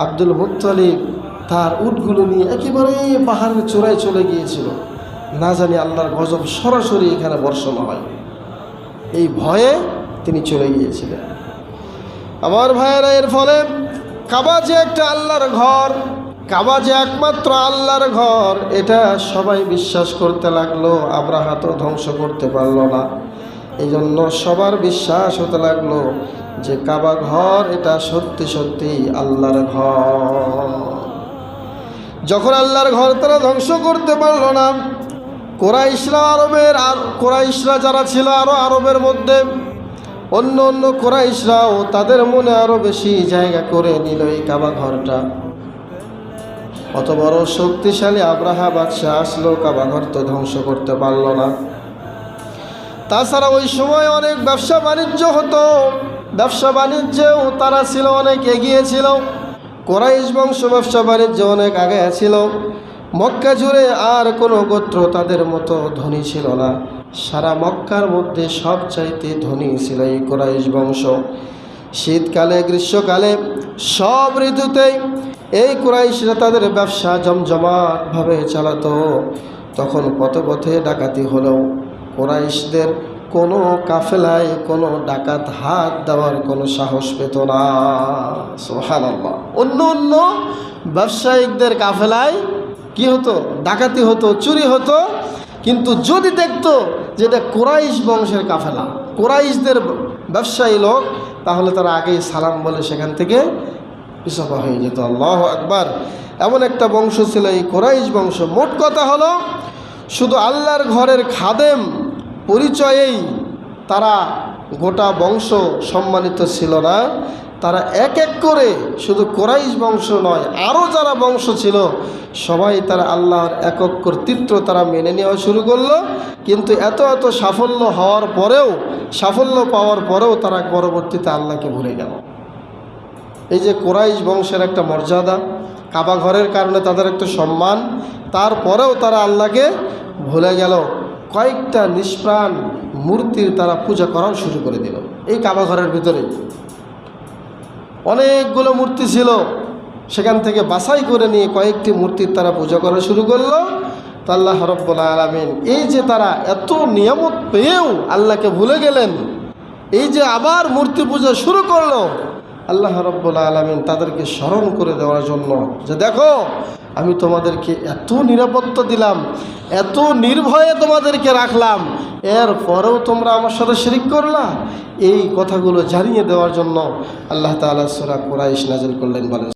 Abdul Muttalib তার উটগুলো নিয়ে একেবারে পাহাড়ের চূড়ায় চলে গিয়েছিল, না জানি আল্লাহর গজব সরাসরি এখানে বর্ষণ হয়, এই ভয়ে তিনি চলে গিয়েছিলেন। আমার ভাইয়েরা, এর ফলে কাবা যে একটা আল্লাহর ঘর, কাবা যে একমাত্র আল্লাহর ঘর, এটা সবাই বিশ্বাস করতে লাগলো। আব্রাহা তো ধ্বংস করতে পারলো না, এই জন্য সবার বিশ্বাস হতে লাগলো যে কাবা ঘর এটা সত্যি সত্যি আল্লাহর ঘর। যখন আল্লাহর ঘর তারা ধ্বংস করতে পারলো না, কোরাইশরা যারা ছিল আরও আরবের মধ্যে, অন্য কোরাইশরাও তাদের মনে আরও বেশি জায়গা করে নিল এই কাবা ঘরটা। অত বড় শক্তিশালী আব্রাহা বাদশাহ আসলো, কাবা ঘর তো ধ্বংস করতে পারল না। তাছাড়া ওই সময় অনেক ব্যবসা বাণিজ্য হতো, ব্যবসা বাণিজ্যেও তারা ছিল অনেক এগিয়ে ছিল। কোরাইশ বংশ ব্যবসা বাণিজ্য অনেক আগে ছিল। মক্কা জুড়ে আর কোনো গোত্র তাদের মতো ধনী ছিল না, সারা মক্কার মধ্যে সবচাইতে ধনী ছিল এই কোরাইশ বংশ। শীতকালে গ্রীষ্মকালে সব ঋতুতেই এই কোরাইশরা তাদের ব্যবসা জমজমাটভাবে চালাতো। তখন পথে পথে ডাকাতি হলেও কোরাইশদের কোনো কাফেলায় কোনো ডাকাত হাত দেওয়ার কোনো সাহস পেত না। সুবহানাল্লাহ। অন্য ব্যবসায়িকদের কাফেলায় কি হতো? ডাকাতি হতো, চুরি হতো, কিন্তু যদি দেখতো যে এটা কোরাইশ বংশের কাফেলা, কোরাইশদের ব্যবসায়ী লোক, তাহলে তারা আগেই সালাম বলে সেখান থেকে পিছপা হয়ে যেত। আল্লাহু আকবার। এমন একটা বংশ ছিল এই কোরাইশ বংশ। মোট কথা হলো, শুধু আল্লাহর ঘরের খাদেম পরিচয়েই তারা গোটা বংশ সম্মানিত ছিল না, তারা এক এক করে শুধু কোরাইশ বংশ নয়, আরও যারা বংশ ছিল সবাই তারা আল্লাহর একক কর্তৃত্ব তারা মেনে নেওয়া শুরু করলো। কিন্তু এত সাফল্য পাওয়ার পরেও তারা পরবর্তীতে আল্লাহকে ভুলে গেল। এই যে কোরাইশ বংশের একটা মর্যাদা, কাবা ঘরের কারণে তাদের একটা সম্মান, তারপরেও তারা আল্লাহকে ভুলে গেল। কয়েকটা নিষ্প্রাণ মূর্তির তারা পূজা করাও শুরু করে দিল। এই কাবা ঘরের ভিতরে অনেকগুলো মূর্তি ছিল, সেখান থেকে বাছাই করে নিয়ে কয়েকটি মূর্তির তারা পূজা করা শুরু করলো। তো আল্লাহ রাব্বুল আলামিন এই যে তারা এত নিয়ামত পেয়েও আল্লাহকে ভুলে গেলেন, এই যে আবার মূর্তি পূজা শুরু করলো, আল্লাহ রাব্বুল আলামিন তাদেরকে স্মরণ করে দেওয়ার জন্য যে দেখো, আমি তোমাদেরকে এত নিরাপত্তা দিলাম, এত নির্ভয়ে তোমাদেরকে রাখলাম, এর পরেও তোমরা আমার সাথে শিরিক করলা, এই কথাগুলো জানিয়ে দেওয়ার জন্য আল্লাহ তাআলা সূরা কুরাইশ নাযিল করলেন। বলেন